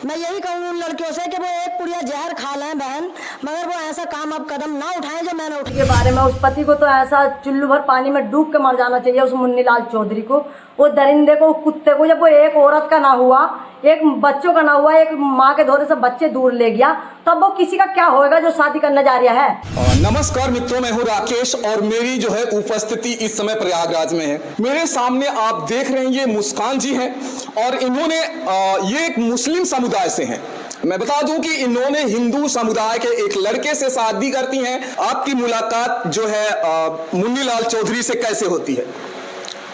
मैं यही कहूँगी उन लड़कियों से कि वो एक पुड़िया जहर खा लें बहन, मगर वो ऐसा काम अब कदम ना उठाएं जो मैंने उठाया। के बारे में उस पति को तो ऐसा चुल्लू भर पानी में डूब के मर जाना चाहिए, उस मुन्नीलाल चौधरी को, वो दरिंदे को, कुत्ते को। जब वो एक औरत का ना हुआ, एक बच्चों का ना हुआ, एक माँ के धोरे से बच्चे दूर ले गया, तब वो किसी का क्या होएगा जो शादी करने जा रहा है। नमस्कार मित्रों, मैं हूं राकेश और मेरी जो है उपस्थिति इस समय प्रयागराज में है। मेरे सामने आप देख रहे हैं ये मुस्कान जी हैं और इन्होंने ये एक मुस्लिम समुदाय से हैं। मैं बता दूं कि इन्होंने हिंदू समुदाय के एक लड़के से शादी करती हैं। आपकी मुलाकात जो है मुन्नीलाल चौधरी से कैसे होती है?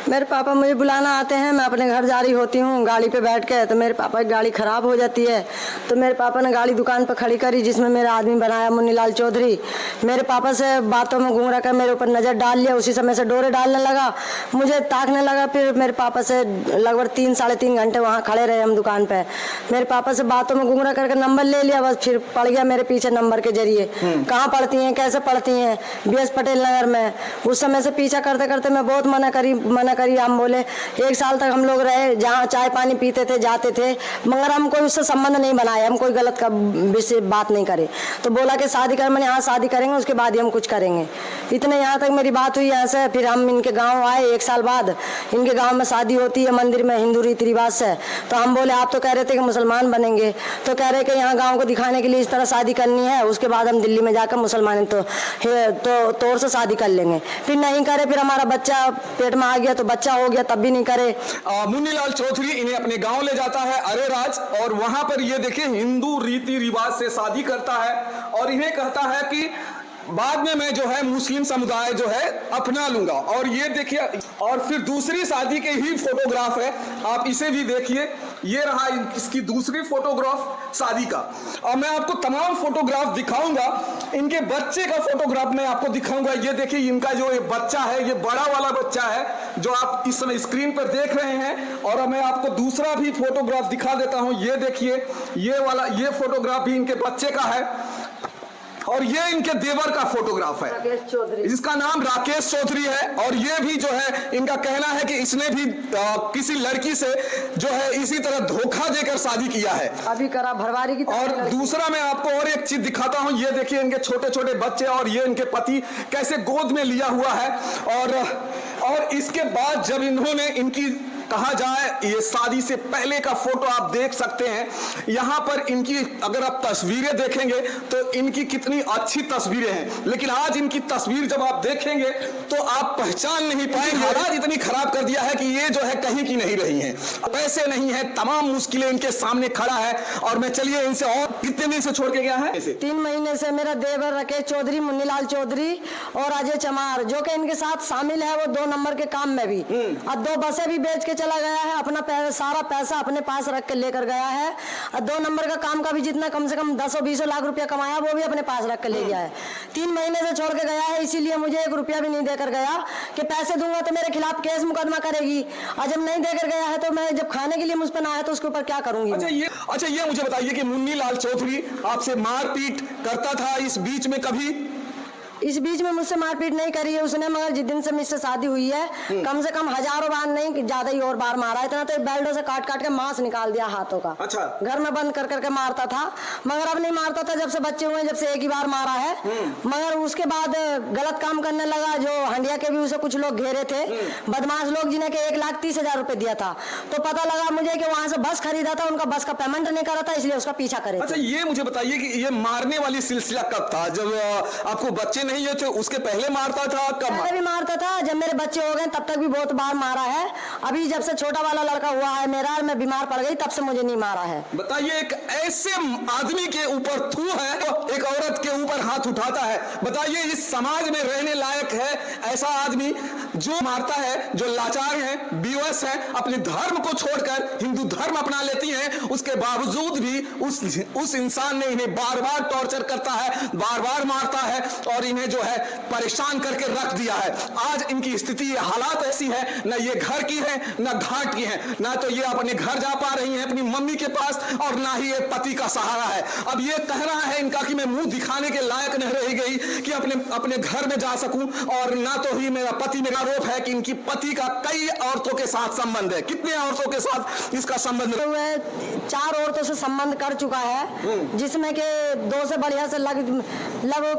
मेरे पापा मुझे बुलाना आते हैं, मैं अपने घर जा रही होती हूँ गाड़ी पे बैठ के, तो मेरे पापा की गाड़ी ख़राब हो जाती है, तो मेरे पापा ने गाड़ी दुकान पर खड़ी करी जिसमें मेरा आदमी बनाया मुन्नीलाल चौधरी। मेरे पापा से बातों में घूम रखा, मेरे ऊपर नज़र डाल लिया, उसी समय से डोरे डालने लगा, मुझे ताकने लगा। फिर मेरे पापा से लगभग 3-3.5 घंटे वहाँ खड़े रहे हम दुकान पर। मेरे पापा से बातों में घूम करके नंबर ले लिया, बस फिर पड़ गया मेरे पीछे नंबर के जरिए। कहाँ पढ़ती हैं, कैसे पढ़ती हैं? BS पटेल नगर में। उस समय से पीछा करते करते मैं बहुत मना करी, हम बोले 1 साल तक हम लोग रहे, जहाँ चाय पानी पीते थे, जाते थे, मगर हम कोई उससे संबंध नहीं बनाए, हम कोई गलत का विषय बात नहीं करे। तो बोला कि शादी कर, मैंने हाँ शादी करेंगे, उसके बाद ही हम कुछ करेंगे। इतने यहाँ तक मेरी बात हुई। यहाँ से फिर हम इनके गांव आए, 1 साल बाद इनके गांव में शादी होती है मंदिर में, हिंदू रीति रिवाज से। तो हम बोले आप तो कह रहे थे कि मुसलमान बनेंगे, तो कह रहे कि यहाँ गाँव को दिखाने के लिए इस तरह शादी करनी है, उसके बाद हम दिल्ली में जाकर मुसलमान तो तौर से शादी कर लेंगे। फिर नहीं करे, फिर हमारा बच्चा पेट में आ गया तो बच्चा हो गया, तब भी नहीं करे। मुन्नीलाल चौधरी इन्हें अपने गांव ले जाता है अरेराज और वहां पर ये देखिए हिंदू रीति रिवाज से शादी करता है और इन्हें कहता है कि बाद में मैं जो है मुस्लिम समुदाय जो है अपना लूंगा। और ये देखिए, और फिर दूसरी शादी के ही फोटोग्राफ है, आप इसे भी देखिए, ये रहा इसकी दूसरी फोटोग्राफ शादी का। और मैं आपको तमाम फोटोग्राफ दिखाऊंगा, इनके बच्चे का फोटोग्राफ मैं आपको दिखाऊंगा। ये देखिए इनका जो बच्चा है, ये बड़ा वाला बच्चा है जो आप इस समय स्क्रीन पर देख रहे हैं। और मैं आपको दूसरा भी फोटोग्राफ दिखा देता हूं, ये देखिए, ये वाला, ये फोटोग्राफ भी इनके बच्चे का है और ये इनके देवर का फोटोग्राफ है जिसका नाम राकेश चौधरी है। और ये भी जो है इनका कहना है कि इसने भी किसी लड़की से जो है इसी तरह धोखा देकर शादी किया है, अभी करा भरवारी की। और दूसरा मैं आपको और एक चीज दिखाता हूं, ये देखिए इनके छोटे छोटे बच्चे और ये इनके पति कैसे गोद में लिया हुआ है। और इसके बाद जब इन्होंने, इनकी कहा जाए ये शादी से पहले का फोटो आप देख सकते हैं। यहां पर इनकी अगर आप तस्वीरें देखेंगे तो इनकी कितनी अच्छी तस्वीरें हैं, लेकिन आज इनकी तस्वीर जब आप देखेंगे तो आप पहचान नहीं पाएंगे। हालात इतनी खराब कर दिया है कि ये जो है कहीं की नहीं रही हैं, पैसे नहीं है, तमाम मुश्किलें इनके सामने खड़ा है। और मैं चलिए इनसे, और कितने दिन से छोड़ के गया है? 3 महीने से मेरा देवर राकेश चौधरी, मुन्नीलाल चौधरी और अजय चमार जो कि इनके साथ शामिल है, वो 2 नंबर के काम में भी, और 2 बसें भी बेच के चला गया है, अपना सारा पैसा अपने पास रख के लेकर गया है। और 2 नंबर का काम का भी जितना कम से कम 10-20 लाख रुपया कमाया, वो भी अपने पास रख के ले गया है। 3 महीने से छोड़ के गया है, इसीलिए मुझे 1 रुपया भी नहीं देकर गया कि पैसे दूंगा तो मेरे खिलाफ केस मुकदमा करेगी। और जब नहीं देकर गया है तो मैं जब खाने के लिए मुझ पर ना है तो उसके ऊपर क्या करूंगी? अच्छा ये मुझे बताइए कि मुन्नीलाल चौधरी आपसे मारपीट करता था इस बीच में कभी? इस बीच में मुझसे मारपीट नहीं करी है उसने, मगर जिस दिन से मुझसे शादी हुई है कम से कम हजारों बार नहीं, ज्यादा ही और बार मारा है। इतना तो बेल्टों से काट काट के मांस निकाल दिया हाथों का। अच्छा। घर में बंद कर करके मारता था, मगर अब नहीं मारता था। जब से बच्चे हुए जब से 1 ही बार मारा है, मगर उसके बाद गलत काम करने लगा। जो हंडिया के भी उसे कुछ लोग घेरे थे, बदमाश लोग, जिन्हें 1,30,000 रुपए दिया था। तो पता लगा मुझे कि वहां से बस खरीदा था, उनका बस का पेमेंट नहीं करा था, इसलिए उसका पीछा करे। अच्छा ये मुझे बताइए कि ये मारने वाली सिलसिला कब था? जब आपको बच्चे नहीं हुए थे उसके पहले मारता था? कब? पहले भी मारता था, जब मेरे बच्चे हो गए तब तक भी बहुत बार मारा है। अभी जब से छोटा वाला लड़का हुआ है मेरा, मैं बीमार पड़ गई, तब से मुझे नहीं मारा है। बताइए एक ऐसे आदमी के ऊपर थू है तो एक औरत के ऊपर हाथ उठाता है। बताइए इस समाज में रहने लायक है ऐसा आदमी जो मारता है, जो लाचार है, बेवस है, अपने धर्म को छोड़कर हिंदू धर्म अपना लेती हैं, उसके बावजूद भी उस इंसान ने इन्हें बार बार टॉर्चर करता है, बार बार मारता है और इन्हें जो है परेशान करके रख दिया है। आज इनकी स्थिति, ये हालात ऐसी है, न ये घर की है न घाट की है, ना तो ये अपने घर जा पा रही हैं अपनी मम्मी के पास और ना ही ये पति का सहारा है। अब ये कहना है इनका कि मैं मुंह दिखाने के लायक नहीं रह गई कि अपने घर में जा सकूं, और ना तो ही मेरा पति मेरा आरोप है कि इनकी पति का कई औरतों के साथ संबंध है। कितने औरतों के साथ इसका संबंध है? वह 4 औरतों से संबंध कर चुका है, जिसमें के 2 से बढ़िया से लग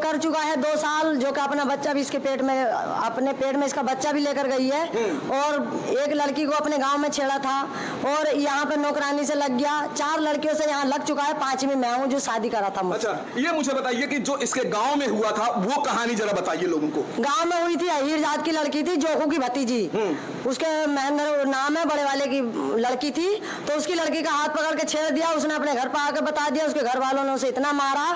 कर चुका है 2 साल, जो कि अपना बच्चा भी इसके अपने पेट में इसका बच्चा भी लेकर गई है। और एक लड़की को अपने गांव में छेड़ा था और यहाँ पे नौकरानी से लग गया। 4 लड़कियों से यहाँ लग चुका है, 5वीं मैं हूँ जो शादी करा था मुझसे। अच्छा, ये मुझे बताइए कि जो इसके गांव में हुआ था वो कहानी जरा बताइए लोगों को। गांव में हुई थी, अहीर जात की लड़की थी, जोखू की भतीजी, उसके महेंद्र नाम है, बड़े वाले की लड़की थी। तो उसकी लड़की का हाथ पकड़ के छेड़ दिया, उसने अपने घर पर आकर बता दिया, उसके घर वालों ने उसे इतना मारा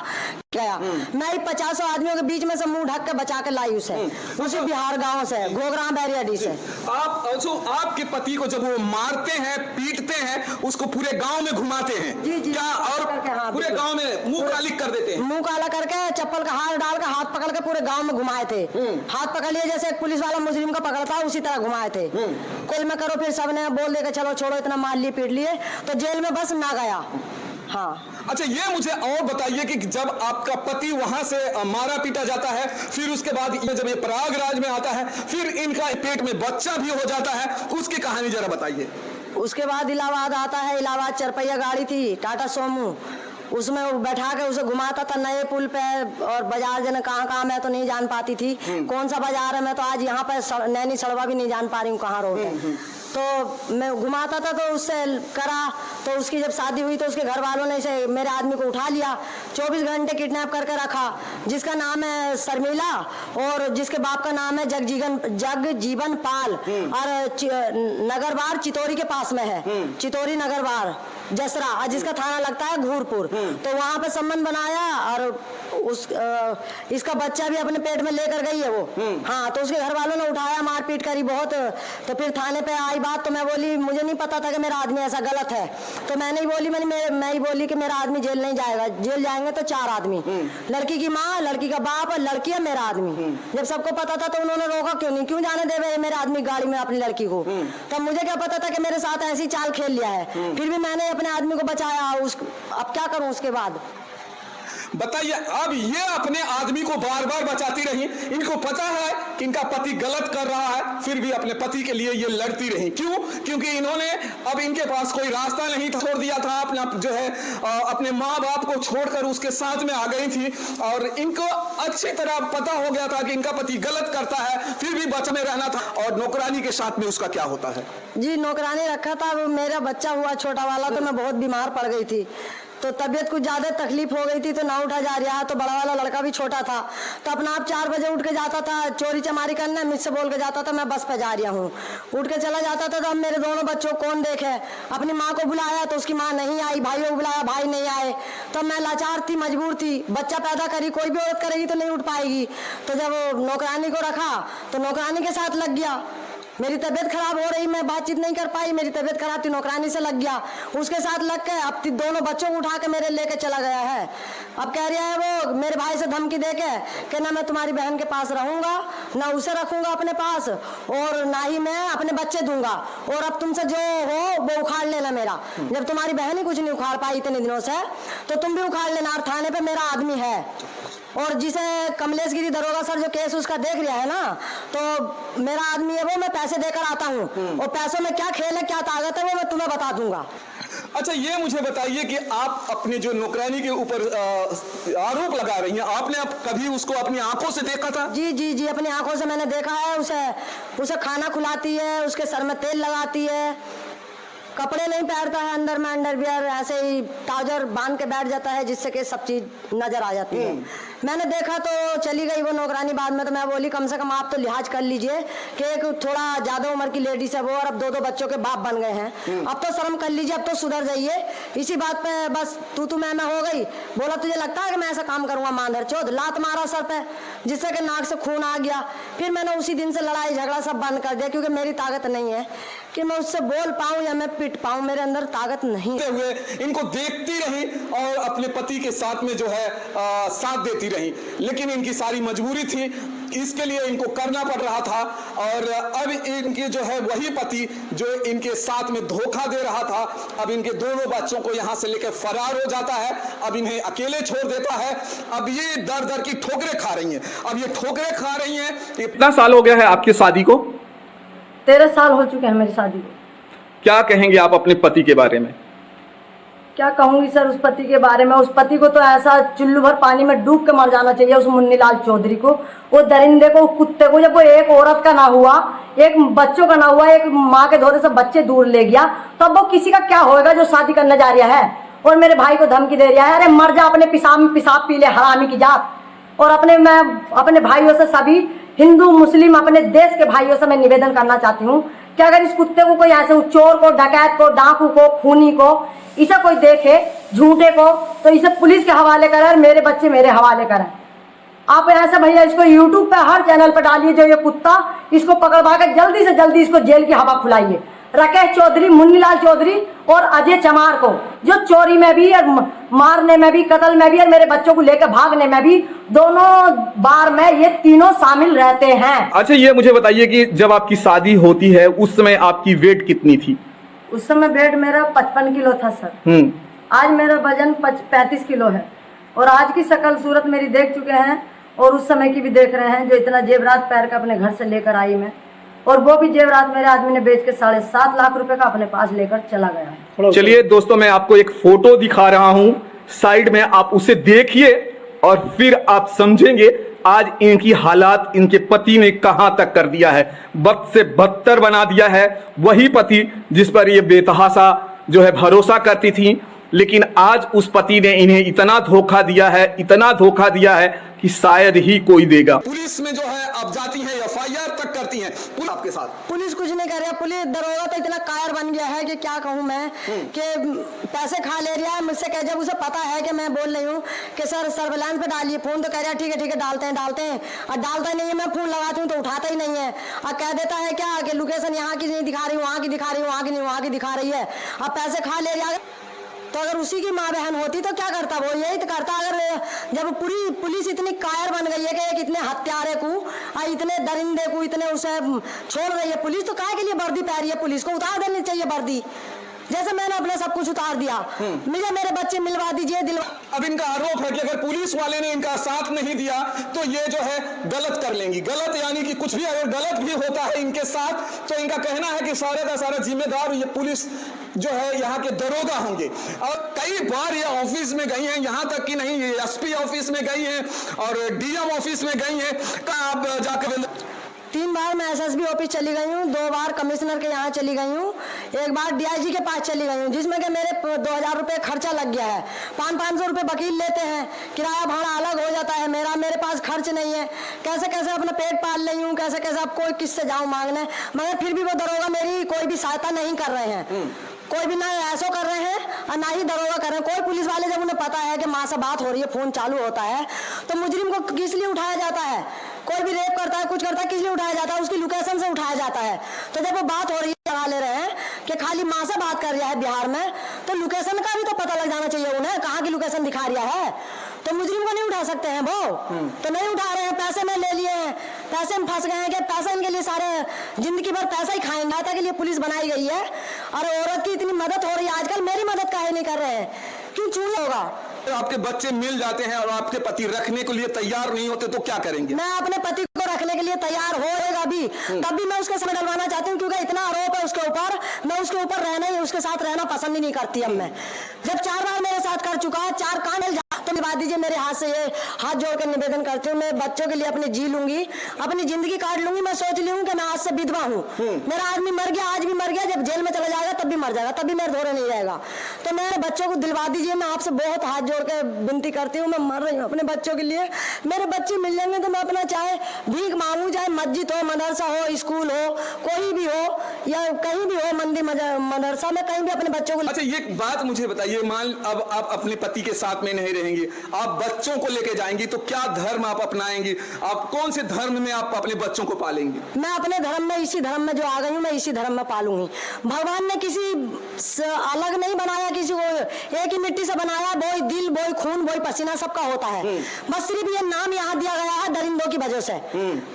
गया। मैं 50 आदमियों के बीच में से मुंह ढक के बचा के लाई उसे बिहार गांव से, घोघरा बैरियाडी से। आपके पति को जब वो मारते हैं, पीटते हैं, उसको पूरे गांव में घुमाते हैं जी, जी, क्या? और पूरे गांव में मुंह काली कर देते हैं, मुंह काला करके चप्पल का हाथ डाल के हाथ पकड़ के पूरे गांव में घुमाए थे। हाथ पकड़ लिए जैसे एक पुलिस वाला मुजरिम का पकड़ता उसी तरह घुमाए थे। कुल में करो, फिर सबने बोल देगा चलो छोड़ो, इतना मार लिए पीट लिए, तो जेल में बस ना गया। हाँ। अच्छा, ये मुझे और बताइए कि जब आपका पति वहां से मारा पीटा जाता है, फिर उसके बाद जब ये प्रयागराज में आता है, फिर इनका पेट में बच्चा भी हो जाता है, उसकी कहानी जरा बताइए। उसके बाद इलाहाबाद आता है। इलाहाबाद 4 पहिया गाड़ी थी, टाटा सोमू, उसमें वो बैठा के उसे घुमाता था नए पुल पे। और बाजार जने कहाँ मैं तो नहीं जान पाती थी कौन सा बाजार है। मैं तो आज यहाँ पे नैनी सड़वा भी नहीं जान पा रही हूँ कहाँ रोड है। तो मैं घुमाता था, तो उससे करा। तो उसकी जब शादी हुई तो उसके घर वालों ने इसे मेरे आदमी को उठा लिया, 24 घंटे किडनैप करके रखा, जिसका नाम है शर्मिला और जिसके बाप का नाम है जगजीवन पाल। और नगरबार चितौरी के पास में है, चितौरी नगरबार जसरा, और जिसका थाना लगता है घूरपुर। तो वहां पे संबंध बनाया और इसका बच्चा भी अपने पेट में लेकर गई है वो। हाँ, तो उसके घर वालों ने उठाया, मारपीट करी बहुत। तो फिर थाने पे आई बात, तो मैं बोली मुझे नहीं पता था कि मेरा आदमी ऐसा गलत है। तो मैं नहीं बोली, मैं ही बोली कि मेरा आदमी जेल नहीं जाएगा। जेल जाएंगे तो 4 आदमी, लड़की की माँ, लड़की का बाप और लड़की है मेरा आदमी। जब सबको पता था तो उन्होंने रोका क्यों नहीं, क्यों जाने दे मेरे आदमी गाड़ी में अपनी लड़की को। तब मुझे क्या पता था कि मेरे साथ ऐसी चाल खेल लिया है। फिर भी मैंने अपने आदमी को बचाया। अब क्या करूं उसके बाद बताइए। अब ये अपने आदमी को बार बार बचाती रही, इनको पता है कि इनका पति गलत कर रहा है, फिर भी अपने पति के लिए ये लड़ती रही। क्यों? क्योंकि इन्होंने अब इनके पास कोई रास्ता नहीं था, छोड़ दिया था अपना जो है अपने माँ बाप को छोड़कर उसके साथ में आ गई थी। और इनको अच्छी तरह पता हो गया था कि इनका पति गलत करता है, फिर भी बच में रहना था। और नौकरानी के साथ में उसका क्या होता है? जी, नौकरानी रखा था। मेरा बच्चा हुआ छोटा वाला, तो मैं बहुत बीमार पड़ गई थी, तो तबीयत कुछ ज्यादा तकलीफ हो गई थी, तो ना उठा जा रहा। तो बड़ा वाला लड़का भी छोटा था, तो अपना आप 4 बजे उठ के जाता था चोरी चमारी करने, मुझसे बोल के जाता था मैं बस पे जा रहा हूँ। उठ के चला जाता था। तो अब मेरे दोनों बच्चों कौन देखे। अपनी माँ को बुलाया तो उसकी माँ नहीं आई, भाइयों को बुलाया, भाई नहीं आए। तो मैं लाचार थी, मजबूर थी। बच्चा पैदा करी, कोई भी औरत करेगी तो नहीं उठ पाएगी। तो जब नौकरानी को रखा तो नौकरानी के साथ लग गया। मेरी तबीयत खराब हो रही, मैं बातचीत नहीं कर पाई, मेरी तबीयत खराब थी, नौकरानी से लग गया, उसके साथ लग के अब दोनों बच्चों को उठा के मेरे लेके चला गया है। अब कह रहा है वो मेरे भाई से धमकी दे के कि ना मैं तुम्हारी बहन के पास रहूंगा, ना उसे रखूंगा अपने पास, और ना ही मैं अपने बच्चे दूंगा, और अब तुमसे जो हो वो उखाड़ लेना मेरा। जब तुम्हारी बहन ही कुछ नहीं उखाड़ पाई इतने दिनों से, तो तुम भी उखाड़ लेना। और थाने पे मेरा आदमी है, और जिसे कमलेश गिरी दरोगा सर जो केस उसका देख लिया है ना, तो मेरा आदमी है वो, मैं पैसे देकर आता हूँ, और पैसों में क्या खेल है, क्या ताकत है, वो मैं तुम्हें बता दूंगा। अच्छा, ये मुझे बताइए कि आप अपने जो नौकरानी के ऊपर आरोप लगा रही हैं, आपने अब कभी उसको अपनी आंखों से देखा था? जी जी जी, अपनी आंखों से मैंने देखा है। उसे खाना खिलाती है, उसके सर में तेल लगाती है, कपड़े नहीं पहनता है, अंदर में अंडरवियर ऐसे ही ट्राउजर बांध के बैठ जाता है, जिससे कि सब चीज नजर आ जाती है। मैंने देखा तो चली गई वो नौकरानी। बाद में तो मैं बोली कम से कम आप तो लिहाज कर लीजिए कि एक थोड़ा ज्यादा उम्र की लेडीज है वो, और अब 2-2 बच्चों के बाप बन गए हैं, अब तो शर्म कर लीजिए, अब तो सुधर जाइए। इसी बात पे बस तू मैं हो गई। बोला तुझे लगता है कि मैं ऐसा काम करूंगा? मांधर चौथ, लात मारा सर पे, जिससे कि नाक से खून आ गया। फिर मैंने उसी दिन से लड़ाई झगड़ा सब बंद कर दिया, क्योंकि मेरी ताकत नहीं है कि मैं उससे बोल पाऊं या मैं पिट पाऊं, मेरे अंदर ताकत नहीं है। हुए इनको देखती रही और अपने पति के साथ में जो है साथ देती रही, लेकिन इनकी सारी मजबूरी थी, इसके लिए इनको करना पड़ रहा था। और अब इनके जो है वही पति जो इनके साथ में धोखा दे रहा था, अब इनके दोनों बच्चों को यहां से लेकर फरार हो जाता है, अब इन्हें अकेले छोड़ देता है। अब ये दर दर की ठोकरें खा रही हैं, अब ये ठोकरें खा रही हैं। कितना साल हो गया है आपकी शादी को? 13 साल हो चुके हैं मेरी शादी को। क्या कहेंगे आप अपने पति के बारे में? क्या कहूंगी सर उस पति के बारे में। उस पति को तो ऐसा चुल्लू भर पानी में डूब के मर जाना चाहिए, उस मुन्नीलाल चौधरी को, वो दरिंदे को, कुत्ते को। जब वो एक औरत का ना हुआ, एक बच्चों का ना हुआ, एक माँ के धोरे से बच्चे दूर ले गया, तब वो किसी का क्या होएगा जो शादी करने जा रहा है और मेरे भाई को धमकी दे रहा है, अरे मर जा, अपने पिशाब में पिशाब पी ले, हरामी की जात। और मैं अपने भाइयों से, सभी हिंदू मुस्लिम अपने देश के भाइयों से मैं निवेदन करना चाहती हूँ कि अगर इस कुत्ते को कोई ऐसे चोर को, डकैत को, डाकू को, खूनी को, इसे कोई देखे, झूठे को, तो इसे पुलिस के हवाले करें और मेरे बच्चे मेरे हवाले करें। आप ऐसे भैया इसको यूट्यूब पे हर चैनल पे डालिए, जो ये कुत्ता, इसको पकड़वा कर जल्दी से जल्दी इसको जेल की हवा खुलाइए। राकेश चौधरी, मुन्नीलाल चौधरी और अजय चमार को, जो चोरी में भी और मारने में भी, कत्ल में भी और मेरे बच्चों को लेकर भागने में भी, दोनों बार में ये तीनों शामिल रहते हैं। अच्छा, ये मुझे बताइए कि जब आपकी शादी होती है उस समय आपकी वेट कितनी थी? उस समय वेट मेरा 55 किलो था सर। आज मेरा वजन 35 किलो है और आज की शक्ल सूरत मेरी देख चुके हैं और उस समय की भी देख रहे हैं, जो इतना जेवरात पैर का अपने घर से लेकर आई मैं, और वो भी जेवरात मेरे आदमी ने बेच के 7.5 लाख रुपए का अपने पास लेकर चला गया। चलिए दोस्तों, मैं आपको एक फोटो दिखा रहा हूं साइड में, आप उसे देखिए और फिर आप समझेंगे आज इनकी हालात इनके पति ने कहां तक कर दिया है, बद से बदतर बना दिया है। वही पति जिस पर ये बेतहासा जो है भरोसा करती थी, लेकिन आज उस पति ने इन्हें इतना धोखा दिया है, इतना धोखा दिया है कि शायद ही कोई देगा। पुलिस में जो है अब जाती है, एफआईआर तक करती है आपके साथ। पुलिस कुछ नहीं कर रहा, पुलिस दरोगा तो इतना कायर बन गया है कि क्या कहूँ मैं, कि पैसे खा ले रहा है मुझसे। कह जब उसे पता है कि मैं बोल रही हूँ कि सर सर्विलांस पे डालिए फोन, तो कह रहा है ठीक है डालते हैं और डालता ही नहीं है। मैं फोन लगाती हूँ तो उठाता ही नहीं है और कह देता है क्या कि लोकेशन यहाँ की नहीं दिखा रही, वहाँ की दिखा रही, वहाँ की नहीं, वहाँ की दिखा रही है। अब पैसे खा ले रहा है, तो अगर उसी की माँ बहन होती तो क्या करता? वो यही तो करता। अगर जब पूरी पुलिस इतनी कायर बन गई है कि एक इतने हत्यारे को, इतने दरिंदे को, इतने उसे छोड़ रही है पुलिस, तो काहे के लिए वर्दी पहन रही है? पुलिस को उतार देनी चाहिए वर्दी, जैसे मैंने अपना सब कुछ उतार दिया। मुझे मेरे बच्चे मिलवा दीजिए, अब इनका आरोप है कि अगर पुलिस वाले ने इनका साथ नहीं दिया तो ये जो है गलत कर लेंगी। गलत यानी कि कुछ भी अगर गलत भी होता है इनके साथ, तो इनका कहना है कि सारे का सारा जिम्मेदार ये पुलिस जो है यहाँ के दरोगा होंगे। और कई बार ये ऑफिस में गई हैं, यहाँ तक कि नहीं, ये एसपी ऑफिस में गई हैं और डीएम ऑफिस में गई हैं। कहाँ आप जाकर 3 बार मैं एसएसबी ऑफिस चली गई हूँ, 2 बार कमिश्नर के यहाँ चली गई हूँ, 1 बार डीआईजी के पास चली गई हूँ, जिसमें कि मेरे 2000 रुपये खर्चा लग गया है। 500 रुपये वकील लेते हैं, किराया भाड़ा अलग हो जाता है मेरे पास खर्च नहीं है। कैसे कैसे अपना पेट पाल रही हूँ, कैसे कैसे अब कोई किससे जाऊँ मांगने, मगर फिर भी वो दरोगा मेरी कोई भी सहायता नहीं कर रहे हैं। कोई भी ना ऐसो कर रहे हैं और ना ही दरोगा कर रहे हैं। कोई पुलिस वाले, जब उन्हें पता है कि माँ से बात हो रही है, फोन चालू होता है, तो मुजरिम को किस लिए उठाया जाता है? कोई भी रेप करता है, कुछ करता है, किस लिए उठाया जाता है? उसकी लोकेशन से उठाया जाता है। तो जब वो बात हो रही है, लगा ले रहे हैं कि खाली माँ से बात कर रहा है बिहार में, तो लोकेशन का भी तो पता लग जाना चाहिए उन्हें, कहाँ की लोकेशन दिखा रहा है। तो मुजरिम को नहीं उठा सकते हैं वो, तो नहीं उठा रहे हैं। पैसे में ले लिए हैं, पैसे में फंस गए हैं कि पैसा इनके लिए सारे जिंदगी भर पैसा ही खाएंगे। सहायता के लिए पुलिस बनाई गई है और औरत की इतनी मदद हो रही है आजकल, मेरी मदद काहे नहीं कर रहे हैं? क्यों चूल होगा? आपके बच्चे मिल जाते हैं और आपके पति रखने के लिए तैयार नहीं होते तो क्या करेंगे? मैं अपने पति को रखने के लिए तैयार होएगा भी, तब भी मैं उसके समय डलवाना चाहती हूँ, क्योंकि इतना आरोप है उसके ऊपर। मैं उसके ऊपर रहना ही, उसके साथ रहना पसंद ही नहीं करती। अब मैं जब 4 बार मेरे साथ कर चुका है, 4 कान मिल जाए तो निभा दीजिए। मेरे हाथ से ये हाथ जोड़ कर निवेदन करती हूँ, मैं बच्चों के लिए अपने जी लूंगी, अपनी जिंदगी काट लूंगी। मैं सोच ली हूँ कि मैं आज से विधवा हूँ। मेरा आदमी मर गया, आज भी मर गया, जब जेल में चला जाएगा तब भी मर जाएगा, तब भी मेरे धोरे नहीं रहेगा। तो मेरे बच्चों को दिलवा दीजिए। मैं आपसे बहुत हाथ जोड़ के विनती करती हूँ, मैं मर रही हूँ अपने बच्चों के लिए। मेरे बच्चे मिल जाएंगे तो मैं अपना चाहे भीख मांगू, चाहे मस्जिद हो, मदरसा हो, स्कूल हो, कोई भी हो, या कहीं भी हो, मंदिर मदरसा में, कहीं भी अपने बच्चों को। अच्छा, ये बात मुझे बताइए, मान अब आप अपने पति के साथ में नहीं रहेंगी, आप बच्चों को लेके जाएंगी, तो क्या धर्म आप अपनाएंगी? आप कौन से धर्म में आप अपने बच्चों को पालेंगी? मैं अपने धर्म में, इसी धर्म में जो आ गई हूँ, मैं इसी धर्म में पालूंगी। भगवान ने किसी अलग नहीं बनाया, किसी को एक ही मिट्टी से बनाया। बोई दिल, बोई खून, बोई पसीना सबका होता है। बस सिर्फ ये नाम यहाँ दिया गया है दरिंदों की वजह से।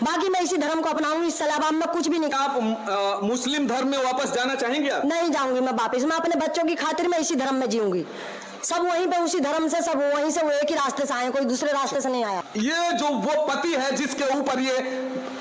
बाकी मैं इसी धर्म को अपनाऊंगी, इससे अलावा मैं कुछ भी नहीं। आप मुस्लिम धर्म में वापस जाना चाहेंगे? आप नहीं जाऊंगी मैं वापस। मैं अपने बच्चों की खातिर मैं इसी धर्म में जीऊंगी। सब वहीं पे, उसी धर्म से, सब वहीं से, वो एक ही रास्ते से आए, कोई दूसरे रास्ते से नहीं आया। ये जो वो पति है जिसके ऊपर ये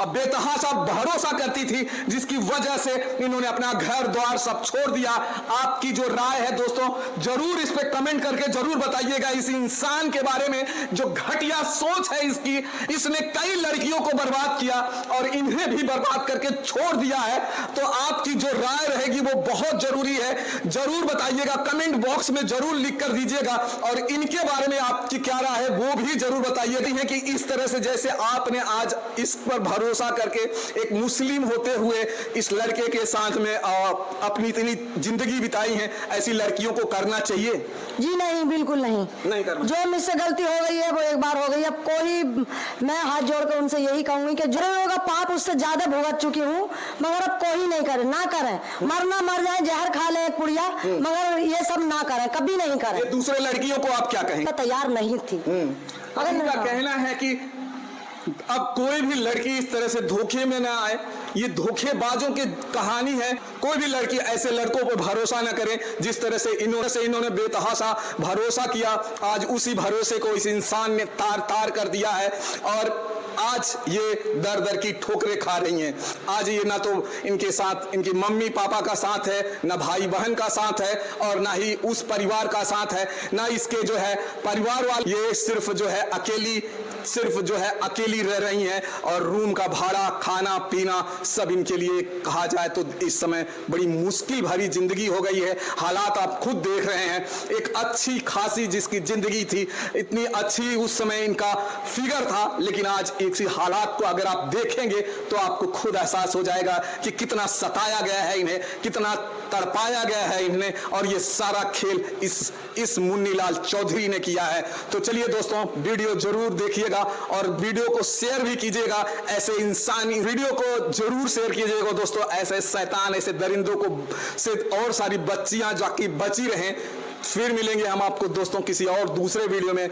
बेतहाशा भरोसा करती थी, जिसकी वजह से इन्होंने अपना घर द्वार सब छोड़ दिया। आपकी जो राय है दोस्तों, जरूर इस पे कमेंट करके जरूर बताइएगा। इस इंसान के बारे में जो घटिया सोच है इसकी, इसने कई लड़कियों को बर्बाद किया और इन्हें भी बर्बाद करके छोड़ दिया है। तो आपकी जो राय रहेगी वो बहुत जरूरी है, जरूर बताइएगा, कमेंट बॉक्स में जरूर लिख कर दीजिएगा। और इनके बारे में आपकी क्या राय है वो भी जरूर बताइए है कि इस तरह से जैसे आपने आज इस पर भरोसा करके एक मुस्लिम होते हुए इस लड़के के साथ में अपनी इतनी जिंदगी बिताई है, ऐसी लड़कियों को करना चाहिए? जी नहीं, बिल्कुल नहीं करना। जो मुझसे गलती हो गई है वो एक बार हो गई। अब कोई, मैं हाथ जोड़कर उनसे यही कहूंगी कि जो होगा पाप उससे ज्यादा भुगत चुकी हूँ, मगर अब कोई नहीं करे, ना करें। मरना मर जाए, जहर खा ले एक पुड़िया, मगर ये सब ना करें, कभी नहीं करें। दूसरे लड़कियों को आप क्या कहेंगे? तैयार नहीं थी। अगर इनका कहना है कि अब कोई भी लड़की इस तरह से धोखे में ना आए, ये धोखेबाजों की कहानी है। कोई भी लड़की ऐसे लड़कों पर भरोसा ना करे जिस तरह से इन्होंने बेतहाशा भरोसा किया। आज उसी भरोसे को इस इंसान ने तार तार कर दिया है और आज ये दर दर की ठोकरें खा रही हैं। आज ये ना तो इनके साथ इनकी मम्मी पापा का साथ है, ना भाई बहन का साथ है, और ना ही उस परिवार का साथ है, ना इसके जो है परिवार वाले। ये सिर्फ जो है अकेली रह रही हैं और रूम का भाड़ा, खाना पीना सब इनके लिए कहा जाए तो इस समय बड़ी मुश्किल भरी जिंदगी हो गई है। हालात आप खुद देख रहे हैं। एक अच्छी खासी जिसकी जिंदगी थी, इतनी अच्छी उस समय इनका फिगर था, लेकिन आज इसी हालात को अगर आप देखेंगे तो आपको खुद एहसास हो जाएगा कि कितना सताया गया है इन्हें, कितना तड़पाया गया है इन्हें, और ये सारा खेल इस मुन्नीलाल चौधरी ने किया है। तो चलिए दोस्तों, वीडियो जरूर देखिएगा और वीडियो को शेयर भी कीजिएगा। ऐसे इंसानी वीडियो को जरूर शेयर कीजिएगा दोस्तों। ऐसे शैतान, ऐसे दरिंदों को से और सारी बच्चियां जाके बची रहें। फिर मिलेंगे हम आपको दोस्तों किसी और दूसरे वीडियो में।